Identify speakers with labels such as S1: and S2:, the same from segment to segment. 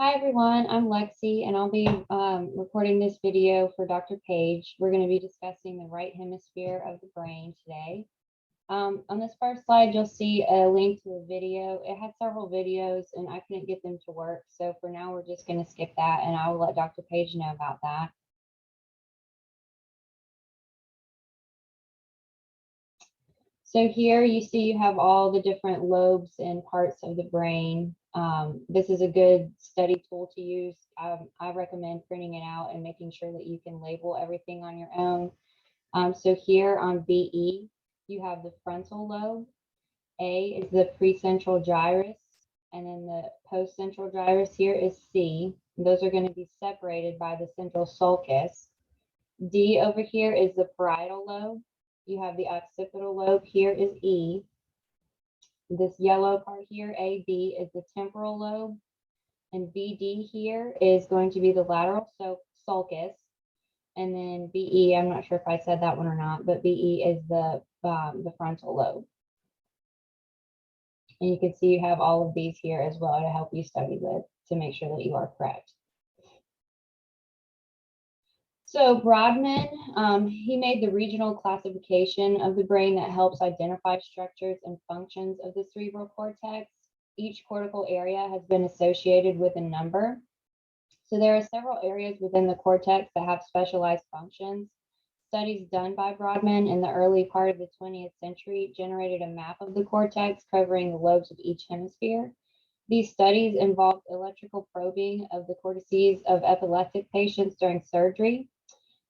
S1: Hi everyone, I'm Lexi and I'll be recording this video for Dr. Page. We're going to be discussing the right hemisphere of the brain today. On this first slide, you'll see a link to a video. It had several videos and I couldn't get them to work. So for now, we're just going to skip that and I will let Dr. Page know about that. So here you see you have all the different lobes and parts of the brain. This is a good study tool to use. I recommend printing it out and making sure that you can label everything on your own. So here on BE, you have the frontal lobe. A is the precentral gyrus, and then the postcentral gyrus here is C. Those are going to be separated by the central sulcus. D over here is the parietal lobe. You have the occipital lobe here is E. This yellow part here, AB, is the temporal lobe. And BD here is going to be the lateral sulcus. And then BE, I'm not sure if I said that one or not, but BE is the frontal lobe. And you can see you have all of these here as well to help you study with to make sure that you are correct. So Brodmann, he made the regional classification of the brain that helps identify structures and functions of the cerebral cortex. Each cortical area has been associated with a number. So there are several areas within the cortex that have specialized functions. Studies done by Brodmann in the early part of the 20th century generated a map of the cortex covering the lobes of each hemisphere. These studies involved electrical probing of the cortices of epileptic patients during surgery.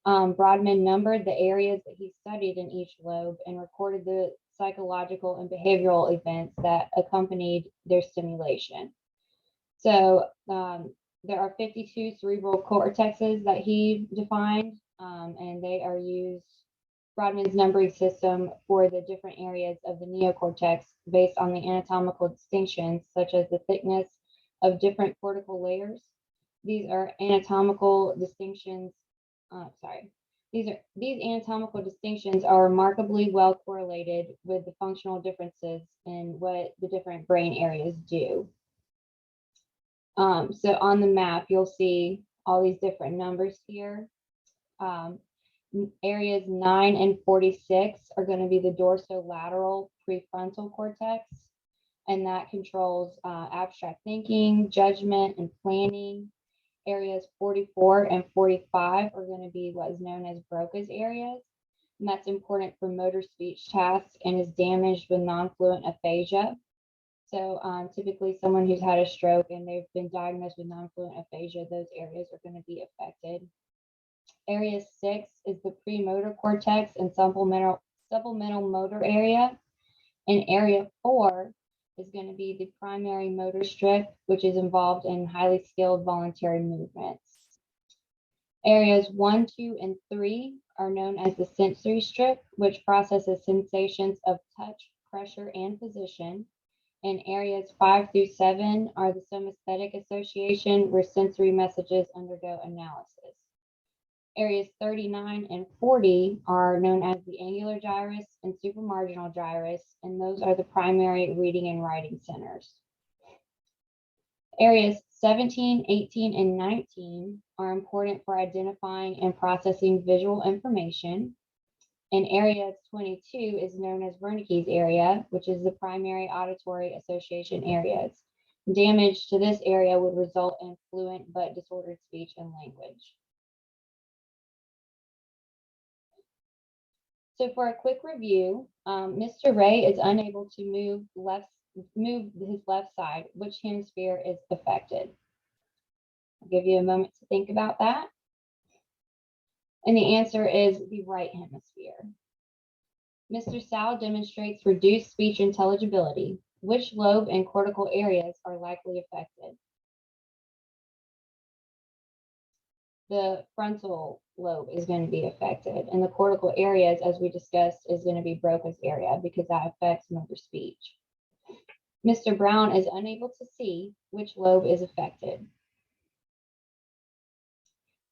S1: Brodmann numbered the areas that he studied in each lobe and recorded the psychological and behavioral events that accompanied their stimulation. So there are 52 cerebral cortexes that he defined, and they are used, Brodmann's numbering system, for the different areas of the neocortex based on the anatomical distinctions, such as the thickness of different cortical layers. These are anatomical distinctions. These anatomical distinctions are remarkably well correlated with the functional differences in what the different brain areas do. So on the map, you'll see all these different numbers here. Areas 9 and 46 are going to be the dorsolateral prefrontal cortex, and that controls abstract thinking, judgment, and planning. Areas 44 and 45 are going to be what is known as Broca's areas, and that's important for motor speech tasks and is damaged with non-fluent aphasia. So typically someone who's had a stroke and they've been diagnosed with non-fluent aphasia, those areas are going to be affected. Area 6 is the premotor cortex and supplemental motor area. And area 4 is going to be the primary motor strip, which is involved in highly skilled voluntary movements. Areas 1, 2, and 3 are known as the sensory strip, which processes sensations of touch, pressure, and position. And areas 5 through 7 are the somesthetic association, where sensory messages undergo analysis. Areas 39 and 40 are known as the angular gyrus and supramarginal gyrus, and those are the primary reading and writing centers. Areas 17, 18, and 19 are important for identifying and processing visual information. And area 22 is known as Wernicke's area, which is the primary auditory association areas. Damage to this area would result in fluent but disordered speech and language. So for a quick review, Mr. Ray is unable to move his left side. Which hemisphere is affected? I'll give you a moment to think about that. And the answer is the right hemisphere. Mr. Sal demonstrates reduced speech intelligibility. Which lobe and cortical areas are likely affected? The frontal lobe is going to be affected, and the cortical areas, as we discussed, is going to be Broca's area because that affects motor speech. Mr. Brown is unable to see. Which lobe is affected?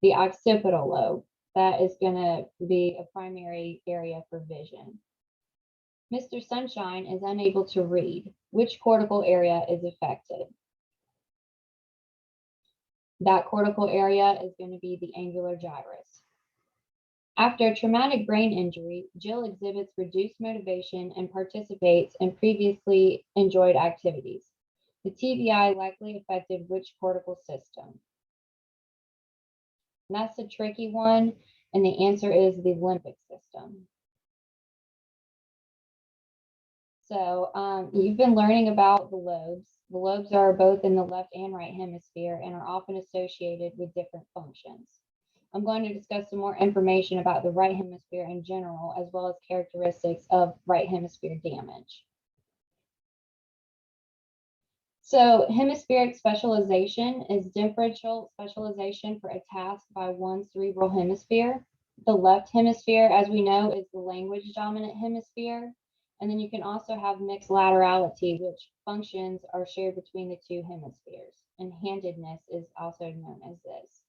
S1: The occipital lobe. That is going to be a primary area for vision. Mr. Sunshine is unable to read. Which cortical area is affected? That cortical area is going to be the angular gyrus. After a traumatic brain injury, Jill exhibits reduced motivation and participates in previously enjoyed activities. The TBI likely affected which cortical system? And that's a tricky one, and the answer is the limbic system. So you've been learning about the lobes. The lobes are both in the left and right hemisphere and are often associated with different functions. I'm going to discuss some more information about the right hemisphere in general, as well as characteristics of right hemisphere damage. So hemispheric specialization is differential specialization for a task by one cerebral hemisphere. The left hemisphere, as we know, is the language dominant hemisphere. And then you can also have mixed laterality, which functions are shared between the two hemispheres. And handedness is also known as this.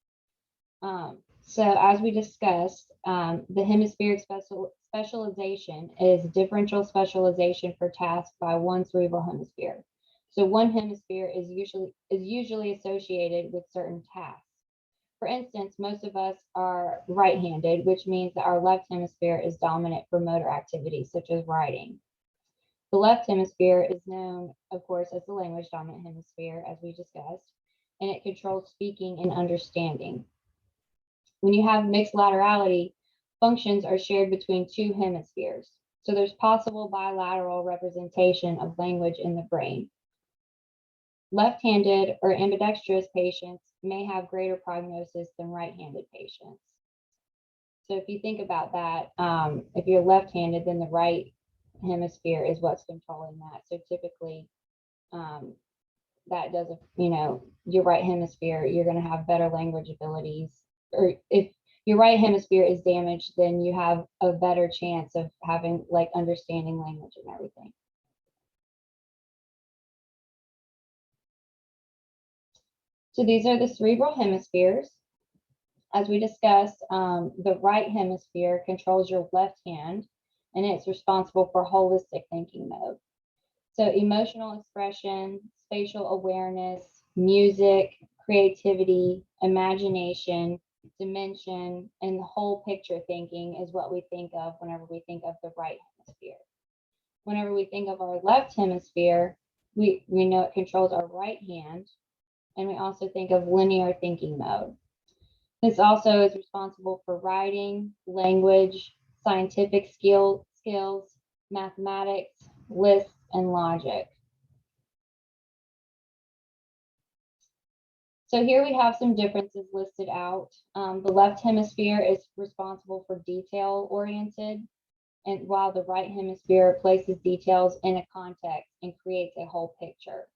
S1: So as we discussed, the hemispheric specialization is differential specialization for tasks by one cerebral hemisphere. So one hemisphere is usually associated with certain tasks. For instance, most of us are right-handed, which means that our left hemisphere is dominant for motor activities such as writing. The left hemisphere is known, of course, as the language dominant hemisphere, as we discussed, and it controls speaking and understanding. When you have mixed laterality, functions are shared between two hemispheres. So there's possible bilateral representation of language in the brain. Left-handed or ambidextrous patients may have greater prognosis than right-handed patients. So if you think about that, if you're left-handed, then the right hemisphere is what's controlling that. So typically, that doesn't, your right hemisphere, you're going to have better language abilities. Or if your right hemisphere is damaged, then you have a better chance of having understanding language and everything. So these are the cerebral hemispheres. As we discussed, the right hemisphere controls your left hand, and it's responsible for holistic thinking mode. So emotional expression, spatial awareness, music, creativity, imagination, dimension, and whole picture thinking is what we think of whenever we think of the right hemisphere. Whenever we think of our left hemisphere, we know it controls our right hand, and we also think of linear thinking mode. This also is responsible for writing, language, scientific skills, mathematics, lists, and logic. So here we have some differences listed out. The left hemisphere is responsible for detail-oriented, and while the right hemisphere places details in a context and creates a whole picture.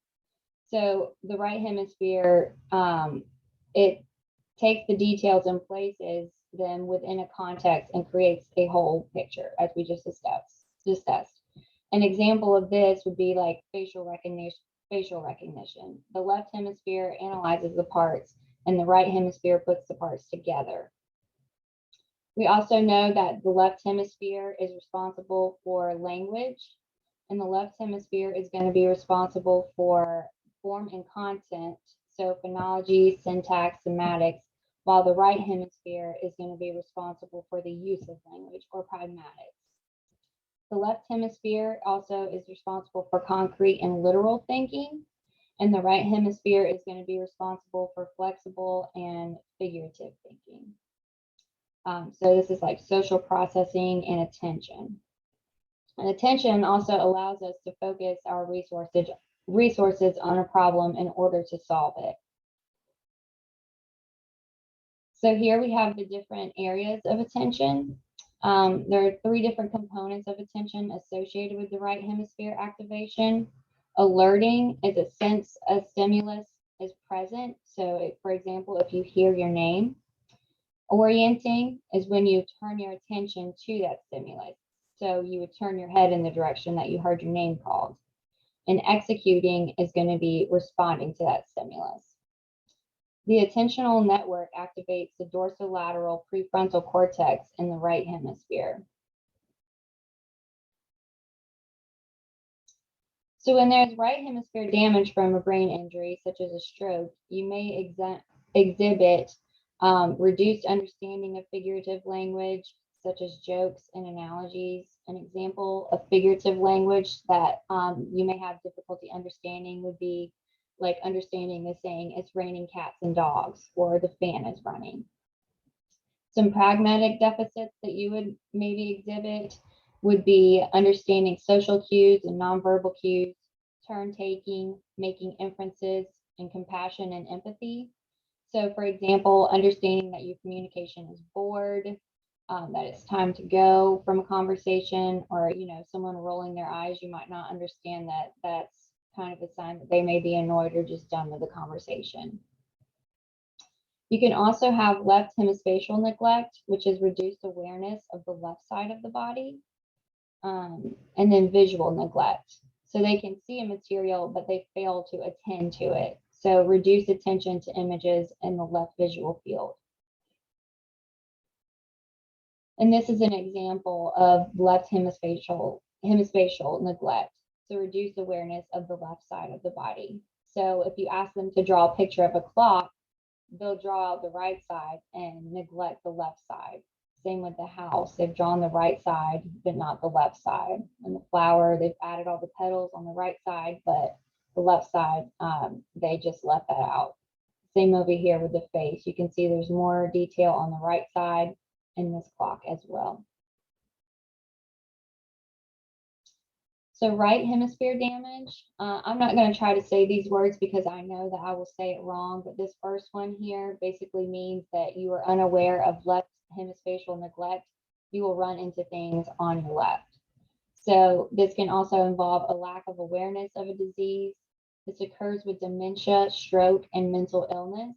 S1: So the right hemisphere, it takes the details and places them within a context and creates a whole picture, as we just discussed. An example of this would be like facial recognition. The left hemisphere analyzes the parts, and the right hemisphere puts the parts together. We also know that the left hemisphere is responsible for language, and the left hemisphere is going to be responsible for form and content, so phonology, syntax, semantics, while the right hemisphere is going to be responsible for the use of language, or pragmatics. The left hemisphere also is responsible for concrete and literal thinking, and the right hemisphere is going to be responsible for flexible and figurative thinking. So this is like social processing and attention. And attention also allows us to focus our resources on a problem in order to solve it. So here we have the different areas of attention. There are 3 different components of attention associated with the right hemisphere activation. Alerting is a sense a stimulus is present. So for example, if you hear your name. Orienting is when you turn your attention to that stimulus. So you would turn your head in the direction that you heard your name called. And executing is going to be responding to that stimulus. The attentional network activates the dorsolateral prefrontal cortex in the right hemisphere. So when there's right hemisphere damage from a brain injury, such as a stroke, you may exhibit reduced understanding of figurative language, such as jokes and analogies. An example of figurative language that you may have difficulty understanding would be like understanding the saying, it's raining cats and dogs, or the fan is running. Some pragmatic deficits that you would maybe exhibit would be understanding social cues and nonverbal cues, turn taking, making inferences, and compassion and empathy. So, for example, understanding that your communication is bored, that it's time to go from a conversation, or someone rolling their eyes, you might not understand that that's kind of a sign that they may be annoyed or just done with the conversation. You can also have left hemispatial neglect, which is reduced awareness of the left side of the body, and then visual neglect. So they can see a material, but they fail to attend to it. So reduced attention to images in the left visual field. And this is an example of left hemispatial neglect. So reduced awareness of the left side of the body. So if you ask them to draw a picture of a clock, they'll draw out the right side and neglect the left side. Same with the house. They've drawn the right side, but not the left side. And the flower, they've added all the petals on the right side, but the left side, they just left that out. Same over here with the face. You can see there's more detail on the right side in this clock as well. So right hemisphere damage, I'm not going to try to say these words because I know that I will say it wrong, but this first one here basically means that you are unaware of left hemispatial neglect. You will run into things on your left. So this can also involve a lack of awareness of a disease. This occurs with dementia, stroke, and mental illness,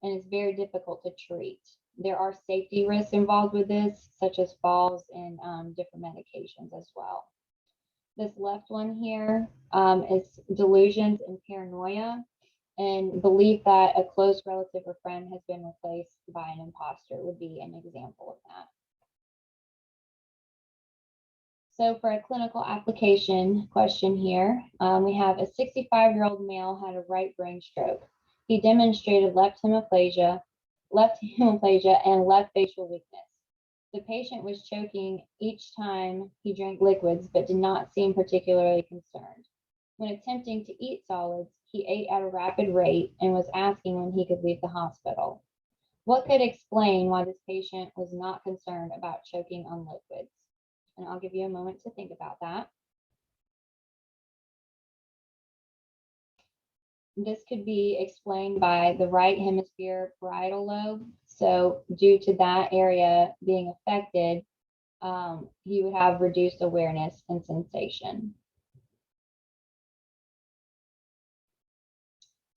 S1: and is very difficult to treat. There are safety risks involved with this, such as falls and different medications as well. This left one here is delusions and paranoia, and belief that a close relative or friend has been replaced by an imposter would be an example of that. So for a clinical application question here, we have a 65-year-old male had a right brain stroke. He demonstrated left hemiplegia, and left facial weakness. The patient was choking each time he drank liquids, but did not seem particularly concerned. When attempting to eat solids, he ate at a rapid rate and was asking when he could leave the hospital. What could explain why this patient was not concerned about choking on liquids? And I'll give you a moment to think about that. This could be explained by the right hemisphere parietal lobe. So due to that area being affected, he would have reduced awareness and sensation.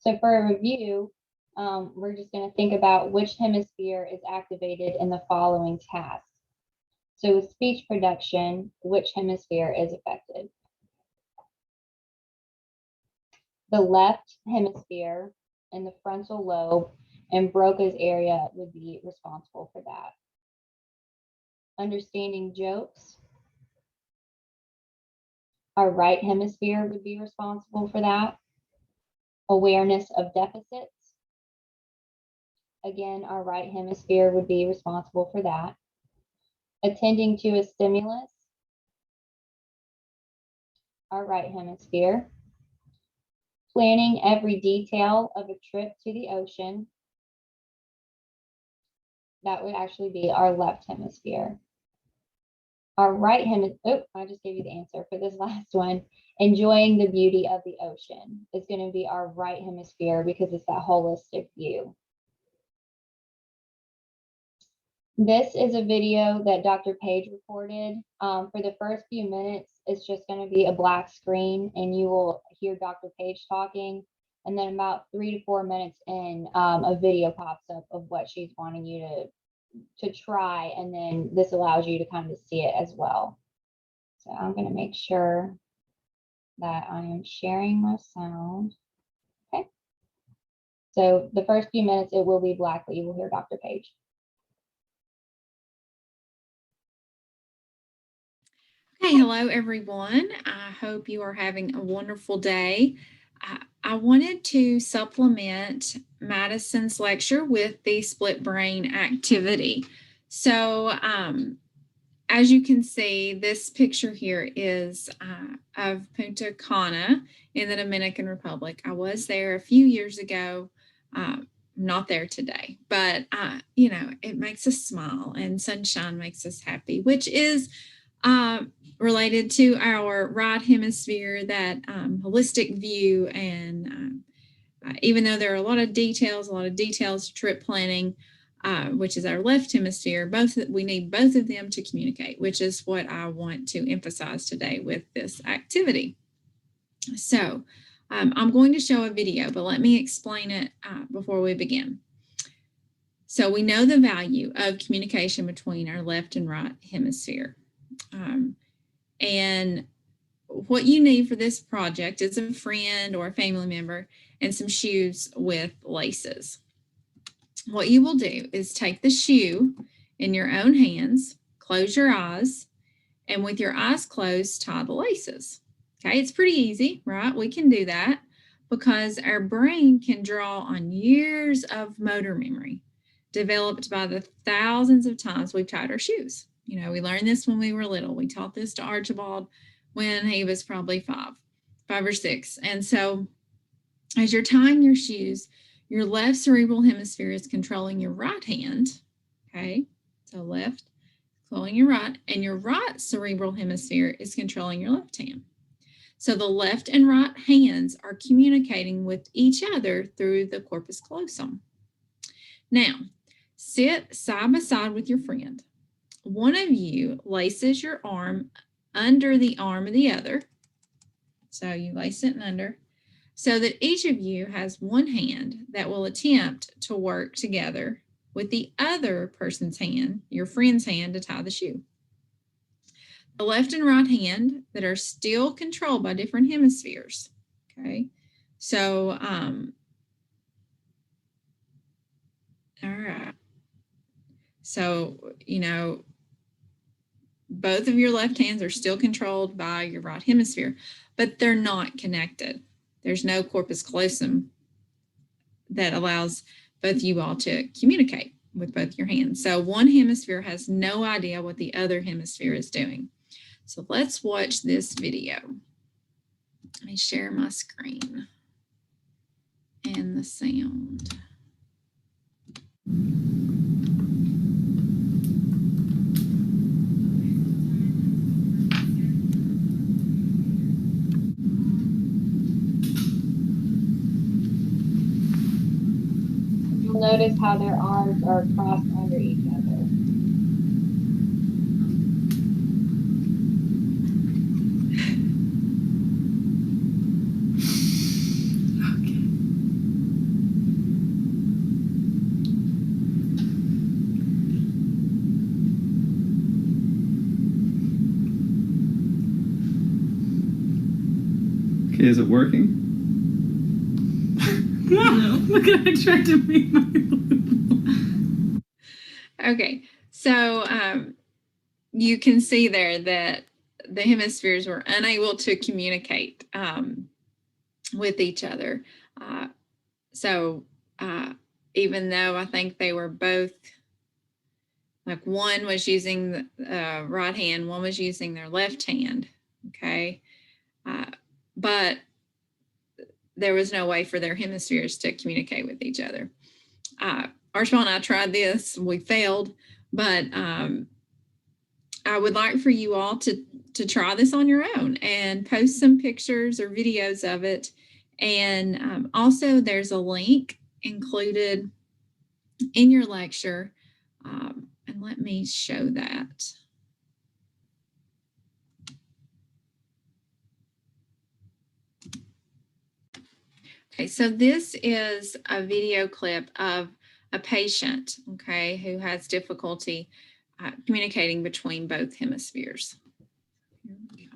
S1: So for a review, we're just going to think about which hemisphere is activated in the following tasks. So with speech production, which hemisphere is affected? The left hemisphere and the frontal lobe and Broca's area would be responsible for that. Understanding jokes, our right hemisphere would be responsible for that. Awareness of deficits, again, our right hemisphere would be responsible for that. Attending to a stimulus, our right hemisphere. Planning every detail of a trip to the ocean, that would actually be our left hemisphere. Our right hemisphere, oh, I just gave you the answer for this last one. Enjoying the beauty of the ocean is going to be our right hemisphere because it's that holistic view. This is a video that Dr. Page recorded. For the first few minutes, it's just going to be a black screen and you will hear Dr. Page talking. And then about 3 to 4 minutes in, a video pops up of what she's wanting you to try. And then this allows you to kind of see it as well. So I'm going to make sure that I am sharing my sound. Okay. So the first few minutes, it will be black, but you will hear Dr. Page.
S2: Okay, hello everyone. I hope you are having a wonderful day. I wanted to supplement Madison's lecture with the split brain activity. So as you can see, this picture here is of Punta Cana in the Dominican Republic. I was there a few years ago. Not there today, but you know, it makes us smile, and sunshine makes us happy, which is related to our right hemisphere, that holistic view. And even though there are a lot of details to trip planning, which is our left hemisphere, we need both of them to communicate, which is what I want to emphasize today with this activity. So I'm going to show a video, but let me explain it before we begin. So we know the value of communication between our left and right hemisphere. And what you need for this project is a friend or a family member and some shoes with laces. What you will do is take the shoe in your own hands, close your eyes, and with your eyes closed, tie the laces. Okay, it's pretty easy, right? We can do that because our brain can draw on years of motor memory developed by the thousands of times we've tied our shoes. You know, we learned this when we were little. We taught this to Archibald when he was probably five or six. And so as you're tying your shoes, your left cerebral hemisphere is controlling your right hand. Okay, so left controlling your right, and your right cerebral hemisphere is controlling your left hand. So the left and right hands are communicating with each other through the corpus callosum. Now, sit side by side with your friend. One of you laces your arm under the arm of the other. So you lace it under, so that each of you has one hand that will attempt to work together with the other person's hand, your friend's hand, to tie the shoe. The left and right hand that are still controlled by different hemispheres. Okay, so all right. So, you know, both of your left hands are still controlled by your right hemisphere, but they're not connected. There's no corpus callosum that allows both you all to communicate with both your hands. So one hemisphere has no idea what the other hemisphere is doing. So let's watch this video. Let me share my screen and the sound.
S1: You'll notice how their arms are crossed under each other.
S3: Okay, is it working?
S4: No, look at I tried to make my
S2: Okay, so you can see there that the hemispheres were unable to communicate with each other. So even though I think they were both, like one was using the right hand, one was using their left hand, okay? But there was no way for their hemispheres to communicate with each other. Archibald and I tried this, we failed, but I would like for you all to try this on your own and post some pictures or videos of it. And also there's a link included in your lecture. And let me show that. Okay, so this is a video clip of a patient, okay, who has difficulty communicating between both hemispheres. Here we go.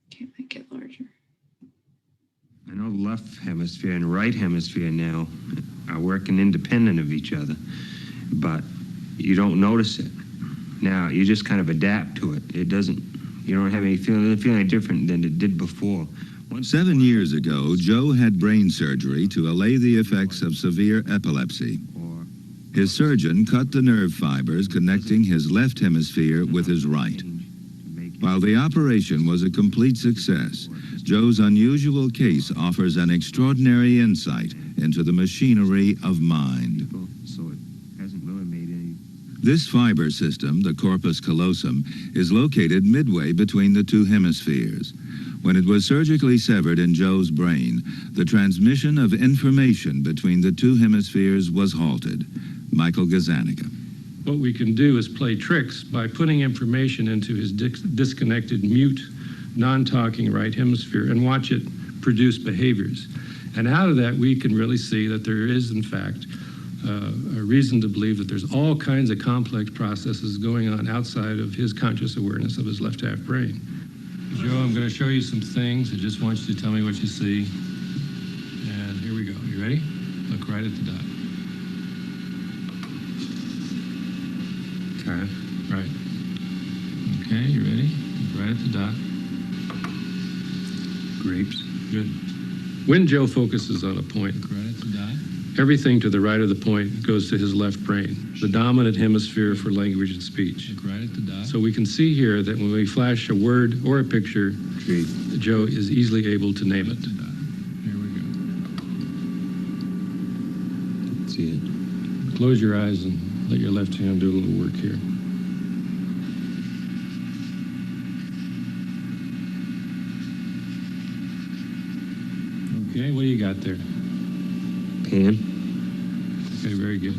S2: Can't make it larger.
S3: I know left hemisphere and right hemisphere now are working independent of each other, but you don't notice it. Now, you just kind of adapt to it. It doesn't, you don't have any feeling, it doesn't feel any different than it did before.
S5: 7 years ago, Joe had brain surgery to allay the effects of severe epilepsy.
S3: Or
S5: His surgeon cut the nerve fibers connecting his left hemisphere with his right. While the operation was a complete success, Joe's unusual case offers an extraordinary insight into the machinery of mind.
S3: So it hasn't really made any.
S5: This fiber system, the corpus callosum, is located midway between the two hemispheres. When it was surgically severed in Joe's brain, the transmission of information between the two hemispheres was halted. Michael Gazzaniga.
S6: What we can do is play tricks by putting information into his disconnected, mute, non-talking right hemisphere and watch it produce behaviors. And out of that, we can really see that there is, in fact, a reason to believe that there's all kinds of complex processes going on outside of his conscious awareness of his left half brain. Joe, I'm going to show you some things. I just want you to tell me what you see. And here we go. You ready? Look right at the dot.
S3: Okay.
S6: Right. Okay, you ready? Look right at the dot.
S3: Grapes.
S6: Good. When Joe focuses on a point, look right at the dot. Everything to the right of the point goes to his left brain, the dominant hemisphere for language and speech.
S4: Look right at the dot.
S6: So we can see here that when we flash a word or a picture,
S3: Tree.
S6: Joe is easily able to name it.
S4: Here we go.
S3: See it.
S6: Close your eyes and let your left hand do a little work here. Okay, what do you got there?
S3: Pan.
S6: Okay, very good.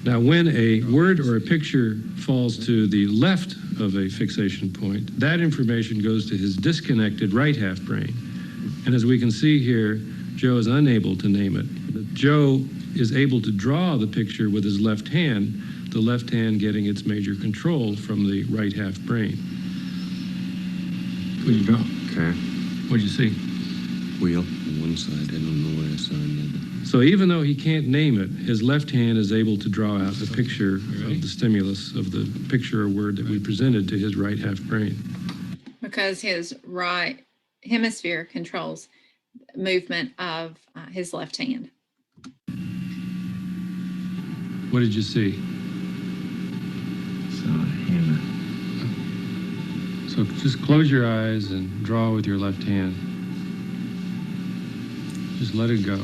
S6: Now, when a word or a picture falls to the left of a fixation point, that information goes to his disconnected right half brain. And as we can see here, Joe is unable to name it. Joe is able to draw the picture with his left hand, the left hand getting its major control from the right half brain. What did you draw?
S3: Okay.
S6: What did you see?
S3: Wheel on one side. I don't know what I saw on the other.
S6: So even though he can't name it, his left hand is able to draw out the picture of the stimulus of the picture or word that we presented to his right half brain.
S2: Because his right hemisphere controls movement of his left hand.
S6: What did you see?
S3: Saw a hammer.
S6: So just close your eyes and draw with your left hand. Just let it go.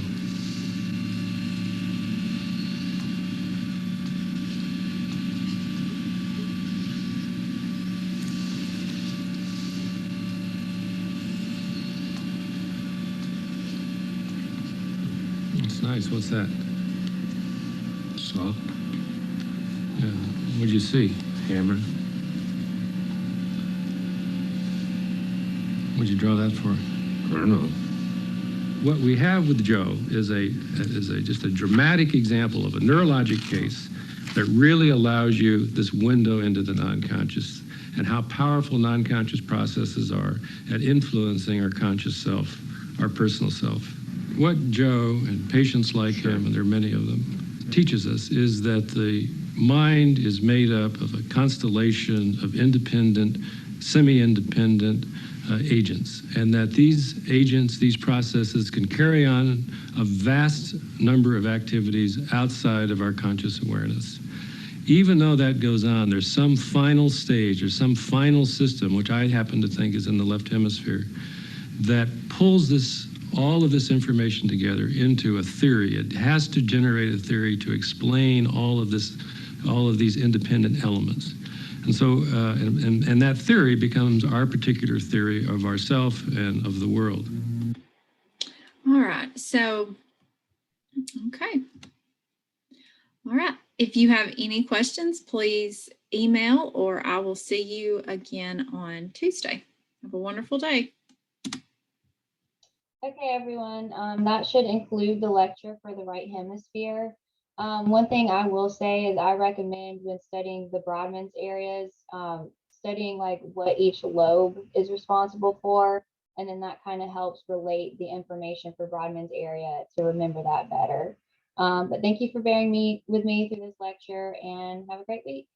S6: That's nice. What's that?
S3: Saw.
S6: Yeah. What'd you see?
S3: Hammer.
S6: What'd you draw that for?
S3: I don't know.
S6: What we have with Joe is just a dramatic example of a neurologic case that really allows you this window into the non-conscious and how powerful non-conscious processes are at influencing our conscious self, our personal self. What Joe and patients like him, and there are many of them, teaches us is that the mind is made up of a constellation of independent, semi-independent agents, and that these agents, these processes can carry on a vast number of activities outside of our conscious awareness. Even though that goes on, there's some final stage or some final system, which I happen to think is in the left hemisphere, that pulls all of this information together into a theory. It has to generate a theory to explain all of these independent elements. And so, and that theory becomes our particular theory of ourself and of the world.
S2: All right. So, okay. All right. If you have any questions, please email or I will see you again on Tuesday. Have a wonderful day.
S1: Okay, everyone, that should include the lecture for the right hemisphere. One thing I will say is I recommend when studying the Brodmann's areas, studying like what each lobe is responsible for And then that kind of helps relate the information for Broadman's area to remember that better. But thank you for bearing with me through this lecture, and have a great week.